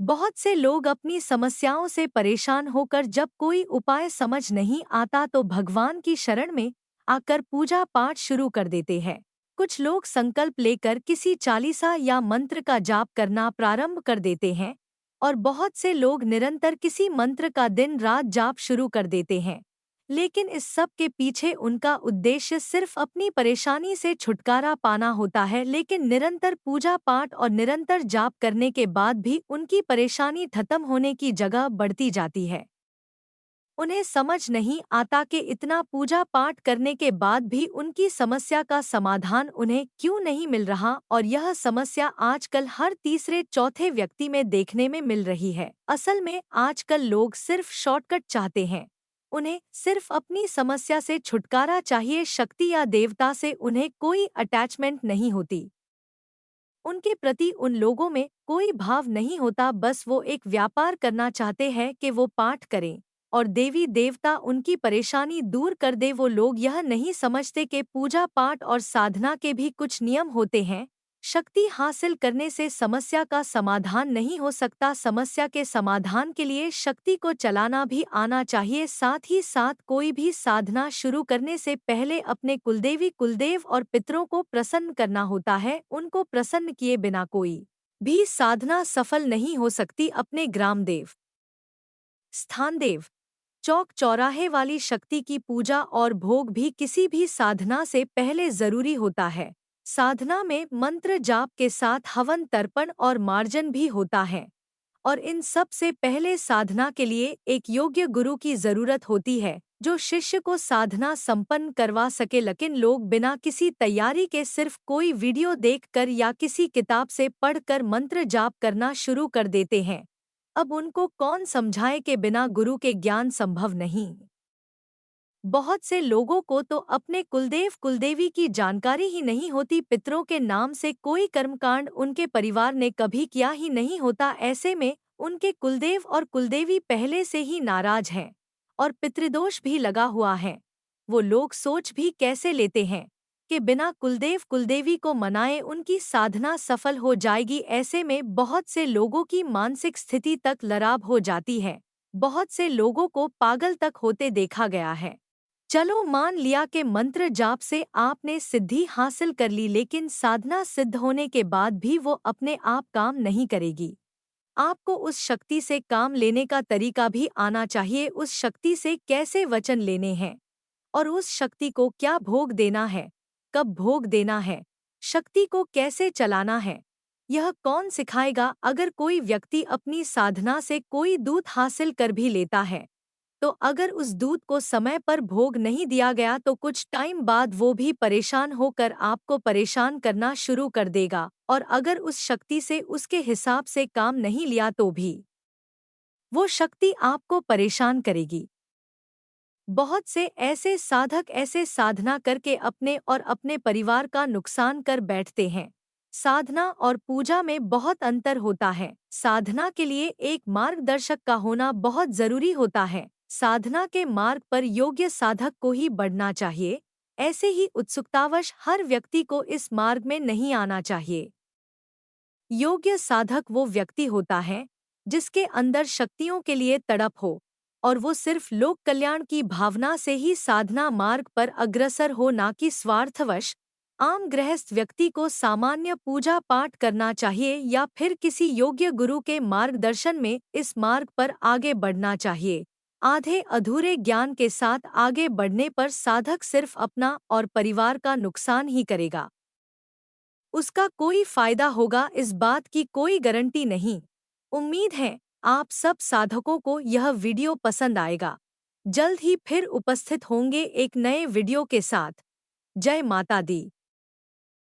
बहुत से लोग अपनी समस्याओं से परेशान होकर जब कोई उपाय समझ नहीं आता तो भगवान की शरण में आकर पूजा पाठ शुरू कर देते हैं। कुछ लोग संकल्प लेकर किसी चालीसा या मंत्र का जाप करना प्रारंभ कर देते हैं और बहुत से लोग निरंतर किसी मंत्र का दिन रात जाप शुरू कर देते हैं। लेकिन इस सब के पीछे उनका उद्देश्य सिर्फ अपनी परेशानी से छुटकारा पाना होता है। लेकिन निरंतर पूजा पाठ और निरंतर जाप करने के बाद भी उनकी परेशानी खत्म होने की जगह बढ़ती जाती है। उन्हें समझ नहीं आता कि इतना पूजा पाठ करने के बाद भी उनकी समस्या का समाधान उन्हें क्यों नहीं मिल रहा, और यह समस्या आजकल हर तीसरे चौथे व्यक्ति में देखने में मिल रही है। असल में आजकल लोग सिर्फ शॉर्टकट चाहते हैं। उन्हें सिर्फ अपनी समस्या से छुटकारा चाहिए, शक्ति या देवता से उन्हें कोई अटैचमेंट नहीं होती। उनके प्रति उन लोगों में कोई भाव नहीं होता, बस वो एक व्यापार करना चाहते हैं कि वो पाठ करें और देवी देवता उनकी परेशानी दूर कर दे। वो लोग यह नहीं समझते कि पूजा पाठ और साधना के भी कुछ नियम होते हैं। शक्ति हासिल करने से समस्या का समाधान नहीं हो सकता। समस्या के समाधान के लिए शक्ति को चलाना भी आना चाहिए। साथ ही साथ कोई भी साधना शुरू करने से पहले अपने कुलदेवी कुलदेव और पितरों को प्रसन्न करना होता है। उनको प्रसन्न किए बिना कोई भी साधना सफल नहीं हो सकती। अपने ग्रामदेव, स्थानदेव, चौक चौराहे वाली शक्ति की पूजा और भोग भी किसी भी साधना से पहले जरूरी होता है। साधना में मंत्र जाप के साथ हवन तर्पण और मार्जन भी होता है, और इन सब से पहले साधना के लिए एक योग्य गुरु की जरूरत होती है जो शिष्य को साधना संपन्न करवा सके। लेकिन लोग बिना किसी तैयारी के सिर्फ कोई वीडियो देखकर या किसी किताब से पढ़कर मंत्र जाप करना शुरू कर देते हैं। अब उनको कौन समझाए कि बिना गुरु के ज्ञान संभव नहीं। बहुत से लोगों को तो अपने कुलदेव कुलदेवी की जानकारी ही नहीं होती। पितरों के नाम से कोई कर्मकांड उनके परिवार ने कभी किया ही नहीं होता। ऐसे में उनके कुलदेव और कुलदेवी पहले से ही नाराज हैं और पितृदोष भी लगा हुआ है। वो लोग सोच भी कैसे लेते हैं कि बिना कुलदेव कुलदेवी को मनाए उनकी साधना सफल हो जाएगी। ऐसे में बहुत से लोगों की मानसिक स्थिति तक खराब हो जाती है। बहुत से लोगों को पागल तक होते देखा गया है। चलो मान लिया कि मंत्र जाप से आपने सिद्धि हासिल कर ली, लेकिन साधना सिद्ध होने के बाद भी वो अपने आप काम नहीं करेगी। आपको उस शक्ति से काम लेने का तरीका भी आना चाहिए। उस शक्ति से कैसे वचन लेने हैं और उस शक्ति को क्या भोग देना है, कब भोग देना है, शक्ति को कैसे चलाना है, यह कौन सिखाएगा। अगर कोई व्यक्ति अपनी साधना से कोई दूत हासिल कर भी लेता है तो अगर उस दूत को समय पर भोग नहीं दिया गया तो कुछ टाइम बाद वो भी परेशान होकर आपको परेशान करना शुरू कर देगा, और अगर उस शक्ति से उसके हिसाब से काम नहीं लिया तो भी वो शक्ति आपको परेशान करेगी। बहुत से ऐसे साधक ऐसे साधना करके अपने और अपने परिवार का नुकसान कर बैठते हैं। साधना और पूजा में बहुत अंतर होता है। साधना के लिए एक मार्गदर्शक का होना बहुत जरूरी होता है। साधना के मार्ग पर योग्य साधक को ही बढ़ना चाहिए। ऐसे ही उत्सुकतावश हर व्यक्ति को इस मार्ग में नहीं आना चाहिए। योग्य साधक वो व्यक्ति होता है जिसके अंदर शक्तियों के लिए तड़प हो और वो सिर्फ लोक कल्याण की भावना से ही साधना मार्ग पर अग्रसर हो, ना कि स्वार्थवश। आम गृहस्थ व्यक्ति को सामान्य पूजा पाठ करना चाहिए या फिर किसी योग्य गुरु के मार्गदर्शन में इस मार्ग पर आगे बढ़ना चाहिए। आधे अधूरे ज्ञान के साथ आगे बढ़ने पर साधक सिर्फ अपना और परिवार का नुकसान ही करेगा। उसका कोई फायदा होगा इस बात की कोई गारंटी नहीं। उम्मीद है आप सब साधकों को यह वीडियो पसंद आएगा। जल्द ही फिर उपस्थित होंगे एक नए वीडियो के साथ। जय माता दी।